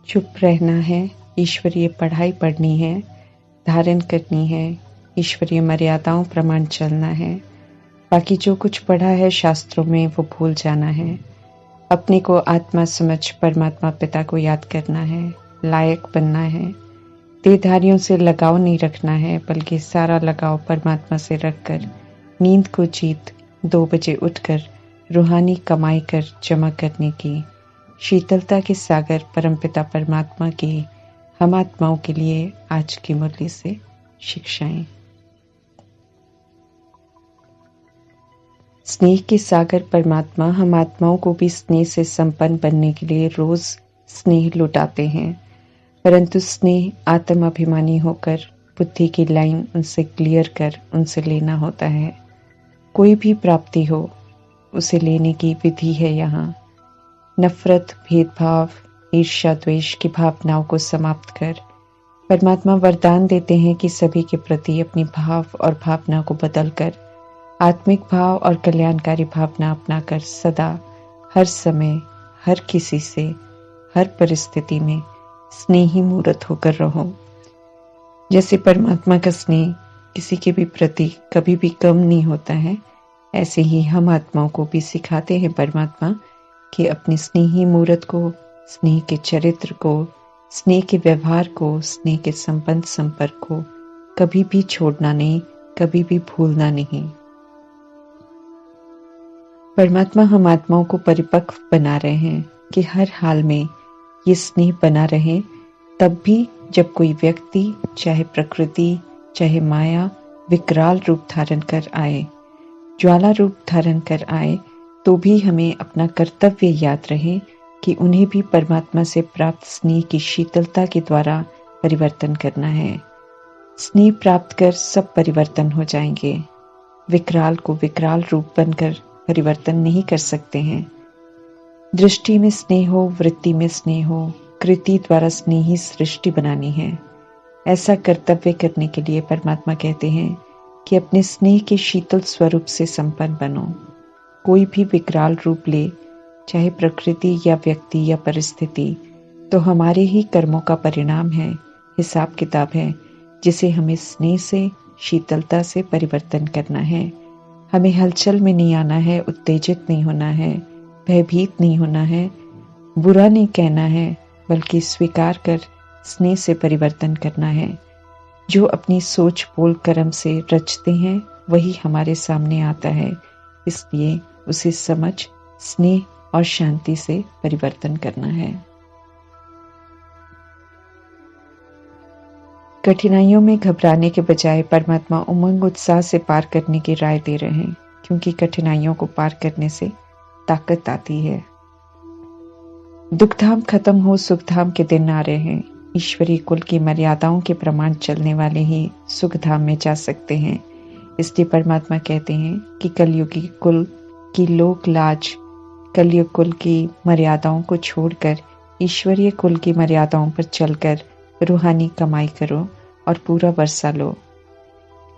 चुप रहना है, ईश्वरीय पढ़ाई पढ़नी है, धारण करनी है, ईश्वरीय मर्यादाओं प्रमाण चलना है। बाकी जो कुछ पढ़ा है शास्त्रों में वो भूल जाना है। अपने को आत्मा समझ परमात्मा पिता को याद करना है, लायक बनना है। देहधारियों से लगाव नहीं रखना है, बल्कि सारा लगाव परमात्मा से रखकर नींद को जीत 2 बजे उठकर रूहानी कमाई कर जमा करने की शीतलता के सागर परमपिता परमात्मा की हम आत्माओं के लिए आज की मुरली से शिक्षाएं। स्नेह के सागर परमात्मा हम आत्माओं को भी स्नेह से संपन्न बनने के लिए रोज स्नेह लुटाते हैं, परंतु स्नेह आत्म अभिमानी होकर बुद्धि की लाइन उनसे क्लियर कर उनसे लेना होता है। कोई भी प्राप्ति हो उसे लेने की विधि है। यहाँ नफरत, भेदभाव, ईर्ष्या, द्वेष की भावनाओं को समाप्त कर परमात्मा वरदान देते हैं कि सभी के प्रति अपनी भाव और भावना को बदलकर आत्मिक भाव और कल्याणकारी भावना अपनाकर सदा, हर समय, हर किसी से, हर परिस्थिति में स्नेही मूर्त होकर रहो। जैसे परमात्मा का स्नेह किसी के भी प्रति कभी भी कम नहीं होता है, ऐसे ही हम आत्माओं को भी सिखाते हैं परमात्मा कि अपनी स्नेही मूर्त को, स्नेह के चरित्र को, स्नेह के व्यवहार को, स्नेह के संबंध संपर्क को कभी भी छोड़ना नहीं, कभी भी भूलना नहीं। परमात्मा हम आत्माओं को परिपक्व बना रहे हैं कि हर हाल में ये स्नेह बना रहे, तब भी जब कोई व्यक्ति, चाहे प्रकृति, चाहे माया विकराल रूप धारण कर आए, ज्वाला रूप धारण कर आए, तो भी हमें अपना कर्तव्य याद रहे कि उन्हें भी परमात्मा से प्राप्त स्नेह की शीतलता के द्वारा परिवर्तन करना है। स्नेह प्राप्त कर सब परिवर्तन हो जाएंगे। विकराल को विकराल रूप बनकर परिवर्तन नहीं कर सकते हैं। दृष्टि में स्नेह हो, वृत्ति में स्नेह हो, कृति द्वारा स्नेही सृष्टि बनानी है। ऐसा कर्तव्य करने के लिए परमात्मा कहते हैं कि अपने स्नेह के शीतल स्वरूप से संपन्न बनो। कोई भी विकराल रूप ले, चाहे प्रकृति या व्यक्ति या परिस्थिति, तो हमारे ही कर्मों का परिणाम है, हिसाब किताब है, जिसे हमें स्नेह से, शीतलता से परिवर्तन करना है। हमें हलचल में नहीं आना है, उत्तेजित नहीं होना है, भयभीत नहीं होना है, बुरा नहीं कहना है, बल्कि स्वीकार कर स्नेह से परिवर्तन करना है। जो अपनी सोच बोल कर्म से रचते हैं वही हमारे सामने आता है, इसलिए उसे समझ, स्नेह और शांति से परिवर्तन करना है। कठिनाइयों में घबराने के बजाय परमात्मा उमंग उत्साह से पार करने की राय दे रहे हैं, क्योंकि कठिनाइयों को पार करने से ताकत आती है। दुखधाम खत्म हो, सुखधाम के दिन आ रहे हैं। ईश्वरीय कुल की मर्यादाओं के प्रमाण चलने वाले ही सुखधाम में जा सकते हैं। इसलिए परमात्मा कहते हैं कि कलयुगी कुल की लोक लाज, कलयुग कुल की मर्यादाओं को छोड़कर ईश्वरीय कुल की मर्यादाओं पर चलकर रूहानी कमाई करो और पूरा वर्षा लो।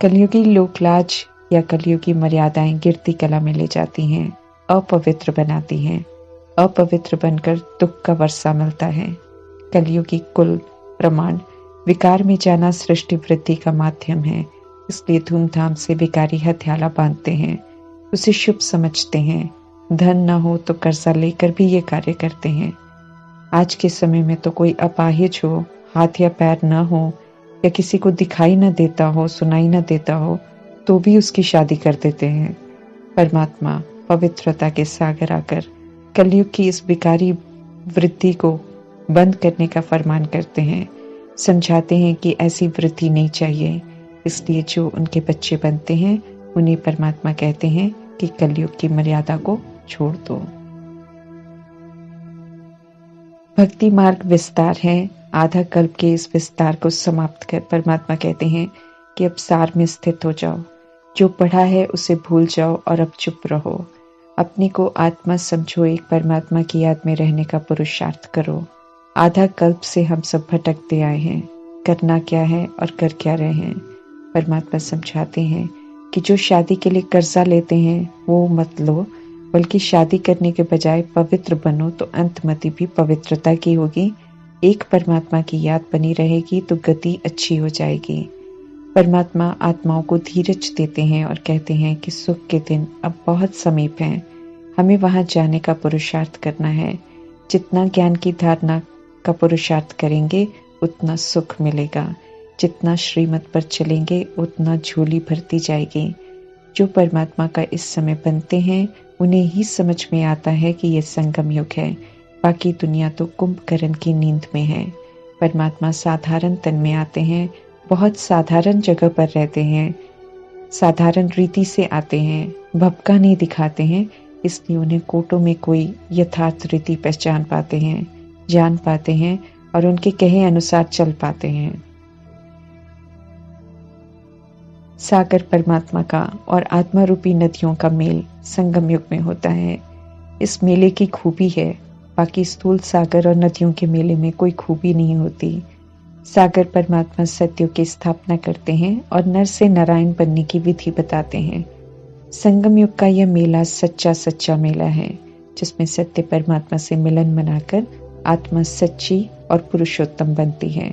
कलयुगी लोकलाज या कलयुगी मर्यादाएं गिरती कला में ले जाती हैं, अपवित्र बनाती हैं। अपवित्र बनकर दुख का वर्षा मिलता है। कलयुगी कुल प्रमाण विकार में जाना सृष्टि वृद्धि का माध्यम है, इसलिए धूमधाम से विकारी हथियाला बांधते हैं, उसे शुभ समझते हैं। धन न हो तो कर्जा लेकर भी ये कार्य करते हैं। आज के समय में तो कोई अपाहिज हो, हाथ या पैर न हो, या किसी को दिखाई न देता हो, सुनाई न देता हो, तो भी उसकी शादी कर देते हैं। परमात्मा पवित्रता के सागर आकर कलयुग की इस विकारी वृद्धि को बंद करने का फरमान करते हैं, समझाते हैं कि ऐसी वृद्धि नहीं चाहिए। इसलिए जो उनके बच्चे बनते हैं उन्हें परमात्मा कहते हैं कि कलयुग की मर्यादा को छोड़ दो। भक्ति मार्ग विस्तार है। आधा कल्प के इस विस्तार को समाप्त कर परमात्मा कहते हैं कि अब सार में स्थित हो जाओ। जो पढ़ा है उसे भूल जाओ और अब चुप रहो। अपने को आत्मा समझो, एक परमात्मा की याद में रहने का पुरुषार्थ करो। आधा कल्प से हम सब भटकते आए हैं, करना क्या है और कर क्या रहे हैं। परमात्मा समझाते हैं कि जो शादी के लिए कर्जा लेते हैं वो मत लो, बल्कि शादी करने के बजाय पवित्र बनो, तो अंतमति भी पवित्रता की होगी एक परमात्मा की याद बनी रहेगी तो गति अच्छी हो जाएगी। परमात्मा आत्माओं को धीरज देते हैं और कहते हैं कि सुख के दिन अब बहुत समीप हैं। हमें वहां जाने का पुरुषार्थ करना है। जितना ज्ञान की धारणा का पुरुषार्थ करेंगे उतना सुख मिलेगा। जितना श्रीमत पर चलेंगे उतना झोली भरती जाएगी। जो परमात्मा का इस समय बनते हैं उन्हें ही समझ में आता है कि यह संगम युग है। बाकी दुनिया तो कुंभकर्ण की नींद में है। परमात्मा साधारण तन में आते हैं, बहुत साधारण जगह पर रहते हैं, साधारण रीति से आते हैं, भपका नहीं दिखाते हैं, इसलिए उन्हें कोटों में कोई यथार्थ रीति पहचान पाते हैं, जान पाते हैं और उनके कहे अनुसार चल पाते हैं। सागर परमात्मा का और आत्मा रूपी नदियों का मेल संगम युग में होता है। इस मेले की खूबी है, बाकी स्थूल सागर और नदियों के मेले में कोई खूबी नहीं होती। सागर परमात्मा सत्यों की स्थापना करते हैं और नर से नारायण बनने की विधि बताते हैं। संगम युग का यह मेला सच्चा सच्चा मेला है, जिसमें सत्य परमात्मा से मिलन मनाकर आत्मा सच्ची और पुरुषोत्तम बनती है।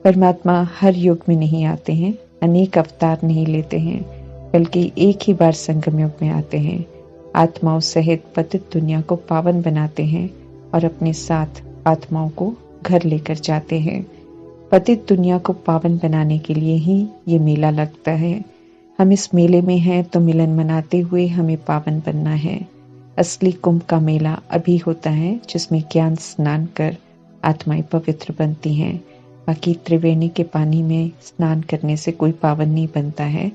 परमात्मा हर युग में नहीं आते हैं, अनेक अवतार नहीं लेते हैं, बल्कि एक ही बार संगम युग में आते हैं। आत्माओं सहित पतित दुनिया को पावन बनाते हैं और अपने साथ आत्माओं को घर लेकर जाते हैं। पतित दुनिया को पावन बनाने के लिए ही ये मेला लगता है। हम इस मेले में हैं तो मिलन मनाते हुए हमें पावन बनना है। असली कुंभ का मेला अभी होता है, जिसमें ज्ञान स्नान कर आत्माएं पवित्र बनती हैं। बाकी त्रिवेणी के पानी में स्नान करने से कोई पावन नहीं बनता है।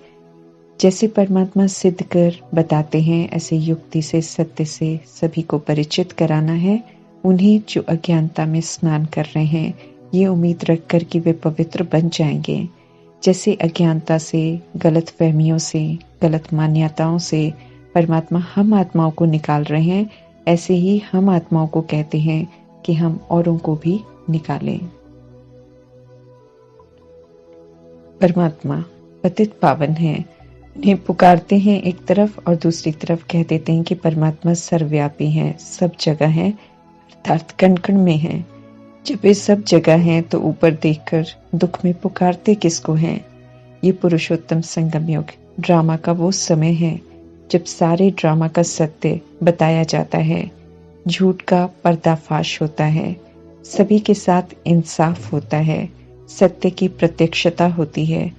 जैसे परमात्मा सिद्ध कर बताते हैं, ऐसे युक्ति से सत्य से सभी को परिचित कराना है। उन्हें जो अज्ञानता में स्नान कर रहे हैं, ये उम्मीद रखकर कि वे पवित्र बन जाएंगे। जैसे अज्ञानता से, गलत फहमियों से, गलत मान्यताओं से परमात्मा हम आत्माओं को निकाल रहे हैं, ऐसे ही हम आत्माओं को कहते हैं कि हम औरों को भी निकालें। परमात्मा पतित पावन है, उन्हें पुकारते हैं एक तरफ और दूसरी तरफ कह देते हैं कि परमात्मा सर्वव्यापी है, सब जगह है, अर्थात कण कण में है। जब वे सब जगह हैं तो ऊपर देखकर दुख में पुकारते किसको हैं? ये पुरुषोत्तम संगम युग ड्रामा का वो समय है जब सारे ड्रामा का सत्य बताया जाता है, झूठ का पर्दाफाश होता है, सभी के साथ इंसाफ होता है, सत्य की प्रत्यक्षता होती है।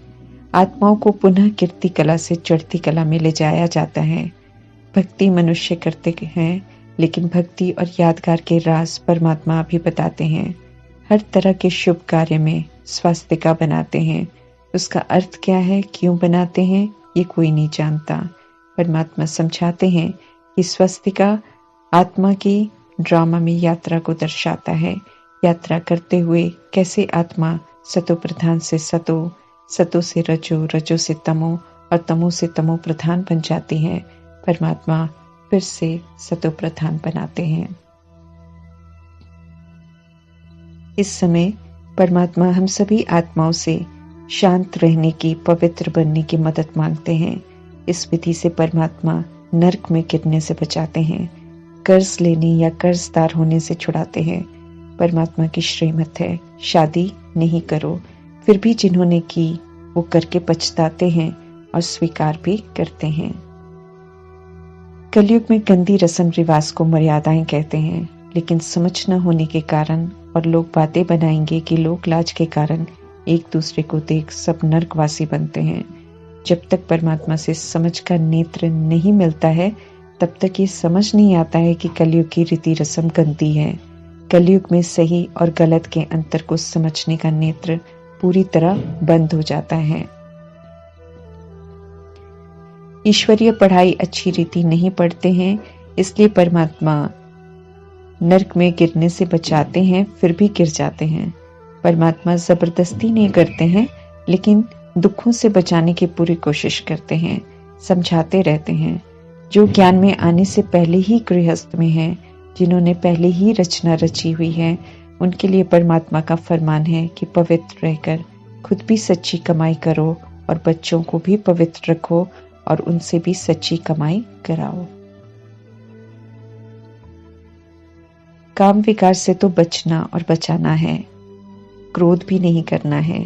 आत्माओं को पुनः कीर्ति कला से चढ़ती कला में ले जाया जाता है। भक्ति मनुष्य करते हैं, लेकिन भक्ति और यादगार के राज परमात्मा भी बताते हैं। हर तरह के शुभ कार्य में स्वास्तिका बनाते हैं। उसका अर्थ क्या है, क्यों बनाते हैं, ये कोई नहीं जानता। परमात्मा समझाते हैं कि स्वस्तिका आत्मा की ड्रामा में यात्रा को दर्शाता है। यात्रा करते हुए कैसे आत्मा सतो प्रधान से सतो, सतो से रजो, रजो से तमो और तमो से तमो प्रधान बन जाती है। परमात्मा फिर से सतो प्रधान बनाते हैं। इस समय परमात्मा हम सभी आत्माओं से शांत रहने की, पवित्र बनने की मदद मांगते हैं। इस विधि से परमात्मा नरक में गिरने से बचाते हैं, कर्ज लेने या कर्जदार होने से छुड़ाते हैं। परमात्मा की श्रीमत है, शादी नहीं करो, फिर भी जिन्होंने की वो करके पछताते हैं और स्वीकार भी करते हैं। कलयुग में गंदी रस्म रिवाज को मर्यादाएं कहते हैं, लेकिन समझ न होने के कारण और लोग बातें बनाएंगे कि लोक लाज के कारण एक दूसरे को देख सब नरकवासी बनते हैं। जब तक परमात्मा से समझ का नेत्र नहीं मिलता है, तब तक ये समझ नहीं आता है कि कलयुग की रीति रस्म गंदी है। कलयुग में सही और गलत के अंतर को समझने का नेत्र पूरी तरह बंद हो जाता है। ईश्वरीय पढ़ाई अच्छी रीति नहीं पढ़ते हैं, इसलिए परमात्मा नरक में गिरने से बचाते हैं, फिर भी गिर जाते हैं। परमात्मा जबरदस्ती नहीं करते हैं, लेकिन दुखों से बचाने की पूरी कोशिश करते हैं, समझाते रहते हैं। जो ज्ञान में आने से पहले ही गृहस्थ में हैं, जिन्होंने पहले ही रचना रची हुई है, उनके लिए परमात्मा का फरमान है कि पवित्र रहकर खुद भी सच्ची कमाई करो और बच्चों को भी पवित्र रखो और उनसे भी सच्ची कमाई कराओ। काम विकार से तो बचना और बचाना है, क्रोध भी नहीं करना है।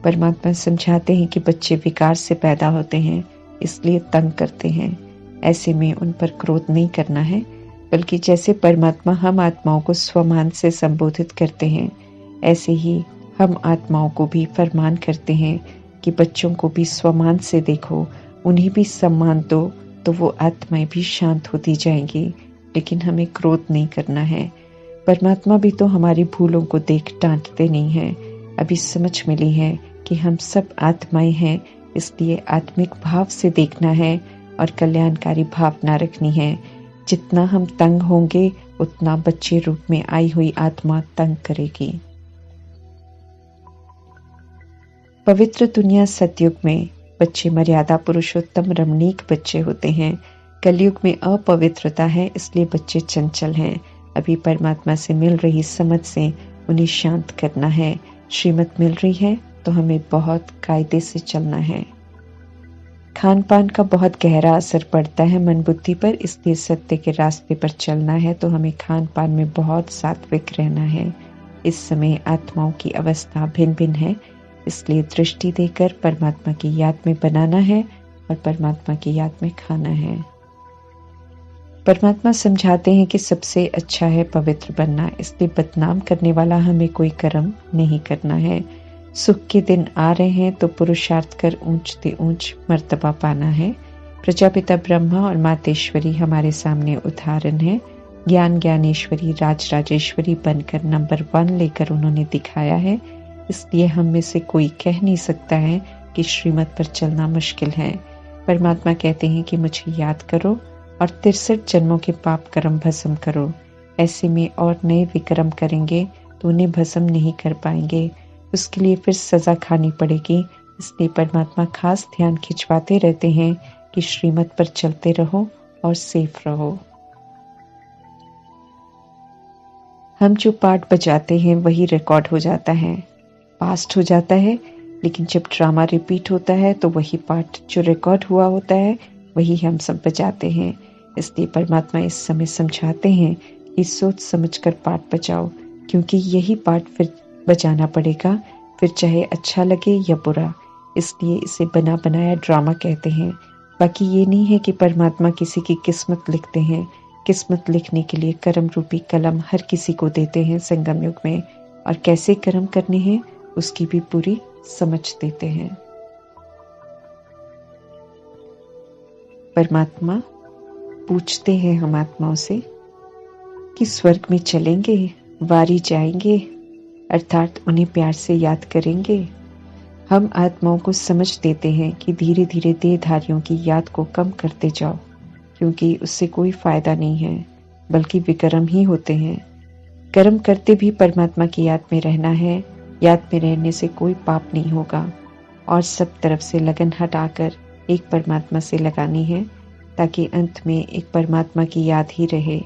परमात्मा समझाते हैं कि बच्चे विकार से पैदा होते हैं, इसलिए तंग करते हैं। ऐसे में उन पर क्रोध नहीं करना है, बल्कि जैसे परमात्मा हम आत्माओं को स्वमान से संबोधित करते हैं, ऐसे ही हम आत्माओं को भी फरमान करते हैं कि बच्चों को भी स्वमान से देखो, उन्हें भी सम्मान दो, तो वो आत्माएं भी शांत होती जाएंगी। लेकिन हमें क्रोध नहीं करना है। परमात्मा भी तो हमारी भूलों को देख डांटते नहीं हैं। अभी समझ मिली है कि हम सब आत्माएं हैं, इसलिए आत्मिक भाव से देखना है और कल्याणकारी भावना रखनी है। जितना हम तंग होंगे, उतना बच्चे रूप में आई हुई आत्मा तंग करेगी। पवित्र दुनिया सतयुग में बच्चे मर्यादा पुरुषोत्तम रमणीक बच्चे होते हैं। कलयुग में अपवित्रता है, इसलिए बच्चे चंचल हैं। अभी परमात्मा से मिल रही समझ से उन्हें शांत करना है। श्रीमत मिल रही है तो हमें बहुत कायदे से चलना है। खान पान का बहुत गहरा असर पड़ता है मन बुद्धि पर, इसलिए सत्य के रास्ते पर चलना है तो हमें खान पान में बहुत सात्विक रहना है। इस समय आत्माओं की अवस्था भिन्न भिन्न है, इसलिए दृष्टि देकर परमात्मा की याद में बनाना है और परमात्मा की याद में खाना है। परमात्मा समझाते हैं कि सबसे अच्छा है पवित्र बनना, इसलिए बदनाम करने वाला हमें कोई कर्म नहीं करना है। सुख के दिन आ रहे हैं तो पुरुषार्थ कर ऊंच से ऊंच मर्तबा पाना है। प्रजापिता ब्रह्मा और मातेश्वरी हमारे सामने उदाहरण है। ज्ञान ज्ञानेश्वरी राज राजेश्वरी बनकर नंबर 1 लेकर उन्होंने दिखाया है, इसलिए हम में से कोई कह नहीं सकता है कि श्रीमत पर चलना मुश्किल है। परमात्मा कहते हैं कि मुझे याद करो और 63 जन्मों के पाप कर्म भस्म करो। ऐसे में और नए विक्रम करेंगे तो उन्हें भस्म नहीं कर पाएंगे, उसके लिए फिर सजा खानी पड़ेगी। इसलिए परमात्मा खास ध्यान खिंचवाते रहते हैं कि श्रीमत पर चलते रहो और सेफ रहो। हम जो पाठ बजाते हैं वही रिकॉर्ड हो जाता है, पास्ट हो जाता है, लेकिन जब ड्रामा रिपीट होता है तो वही पाठ जो रिकॉर्ड हुआ होता है वही हम सब बजाते हैं। इसलिए परमात्मा इस समय समझाते हैं कि सोच समझकर पाठ बजाओ, क्योंकि यही पाठ फिर बजाना पड़ेगा, फिर चाहे अच्छा लगे या बुरा। इसलिए इसे बना बनाया ड्रामा कहते हैं। बाकी ये नहीं है कि परमात्मा किसी की किस्मत लिखते हैं। किस्मत लिखने के लिए कर्म रूपी कलम हर किसी को देते हैं संगम युग में, और कैसे कर्म करने हैं उसकी भी पूरी समझ देते हैं। परमात्मा पूछते हैं हम आत्माओं से कि स्वर्ग में चलेंगे, वारी जाएंगे, अर्थात उन्हें प्यार से याद करेंगे। हम आत्माओं को समझ देते हैं कि धीरे धीरे देहधारियों की याद को कम करते जाओ, क्योंकि उससे कोई फायदा नहीं है, बल्कि विकर्म ही होते हैं। कर्म करते भी परमात्मा की याद में रहना है। याद में रहने से कोई पाप नहीं होगा, और सब तरफ से लगन हटाकर एक परमात्मा से लगानी है, ताकि अंत में एक परमात्मा की याद ही रहे।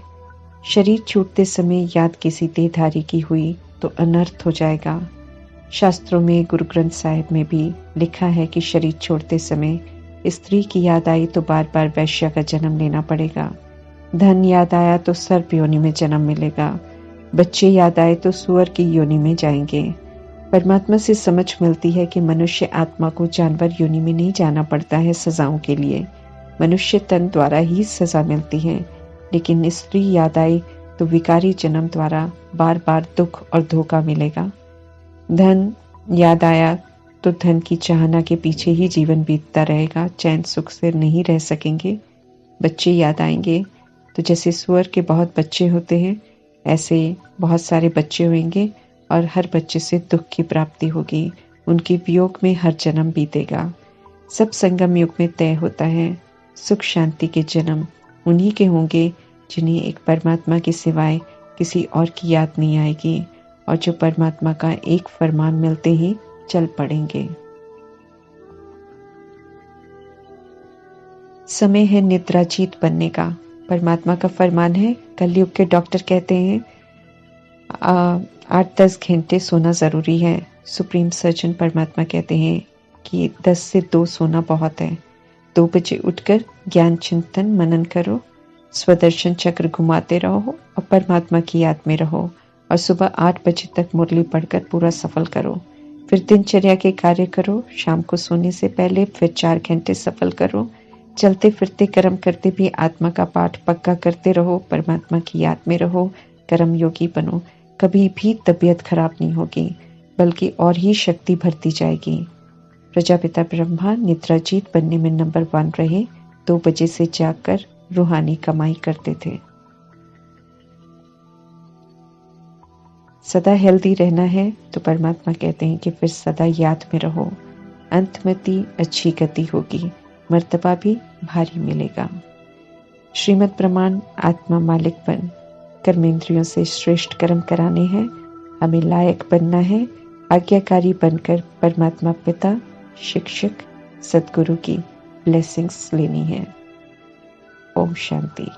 शरीर छूटते समय याद किसी देहधारी की हुई तो अनर्थ हो जाएगा। शास्त्रों में गुरु ग्रंथ साहिब में भी लिखा है कि शरीर छोड़ते समय स्त्री की याद आई तो बार बार वैश्या का जन्म लेना पड़ेगा। धन याद आया तो सर्प योनि में जन्म मिलेगा। बच्चे याद आए तो सुअर की योनि में जाएंगे। परमात्मा से समझ मिलती है कि मनुष्य आत्मा को जानवर योनि में नहीं जाना पड़ता है सजाओं के लिए। मनुष्य तन द्वारा ही सजा मिलती है, लेकिन स्त्री याद आई तो विकारी जन्म द्वारा बार बार दुख और धोखा मिलेगा। धन याद आया तो धन की चाहना के पीछे ही जीवन बीतता रहेगा, चैन सुख से नहीं रह सकेंगे। बच्चे याद आएंगे तो जैसे सुअर के बहुत बच्चे होते हैं, ऐसे बहुत सारे बच्चे होंगे और हर बच्चे से दुख की प्राप्ति होगी। उनके वियोग में हर जन्म बीतेगा। सब संगम युग में तय होता है। सुख शांति के जन्म उन्हीं के होंगे जिन्हें एक परमात्मा के सिवाय किसी और की याद नहीं आएगी, और जो परमात्मा का एक फरमान मिलते ही चल पड़ेंगे। समय है निद्राजीत बनने का। परमात्मा का फरमान है। कलयुग के डॉक्टर कहते हैं 8-10 घंटे सोना जरूरी है। सुप्रीम सर्जन परमात्मा कहते हैं कि 10 से 2 सोना बहुत है। 2 बजे उठकर ज्ञान चिंतन मनन करो। स्वदर्शन चक्र घुमाते रहो और परमात्मा की याद में रहो और सुबह 8 बजे तक मुरली पढ़कर पूरा सफल करो। फिर दिनचर्या के कार्य करो, शाम को सोने से पहले फिर 4 घंटे सफल करो। चलते फिरते कर्म करते भी आत्मा का पाठ पक्का करते रहो, परमात्मा की याद में रहो, कर्म योगी बनो। कभी भी तबीयत खराब नहीं होगी, बल्कि और ही शक्ति भरती जाएगी। प्रजापिता ब्रह्मा निद्राजीत बनने में नंबर 1 रहे। 2 बजे से जागकर रूहानी कमाई करते थे। सदा हेल्दी रहना है तो परमात्मा कहते हैं कि फिर सदा याद में रहो। अंतमति अच्छी गति होगी, मर्तबा भी भारी मिलेगा। श्रीमद् प्रमाण आत्मा मालिक बन, कर्मेंद्रियों से श्रेष्ठ कर्म कराने हैं। हमें लायक बनना है, आज्ञाकारी बनकर परमात्मा पिता, शिक्षक, सद्गुरु की ब्लेसिंग्स लेनी है। ओम शांति।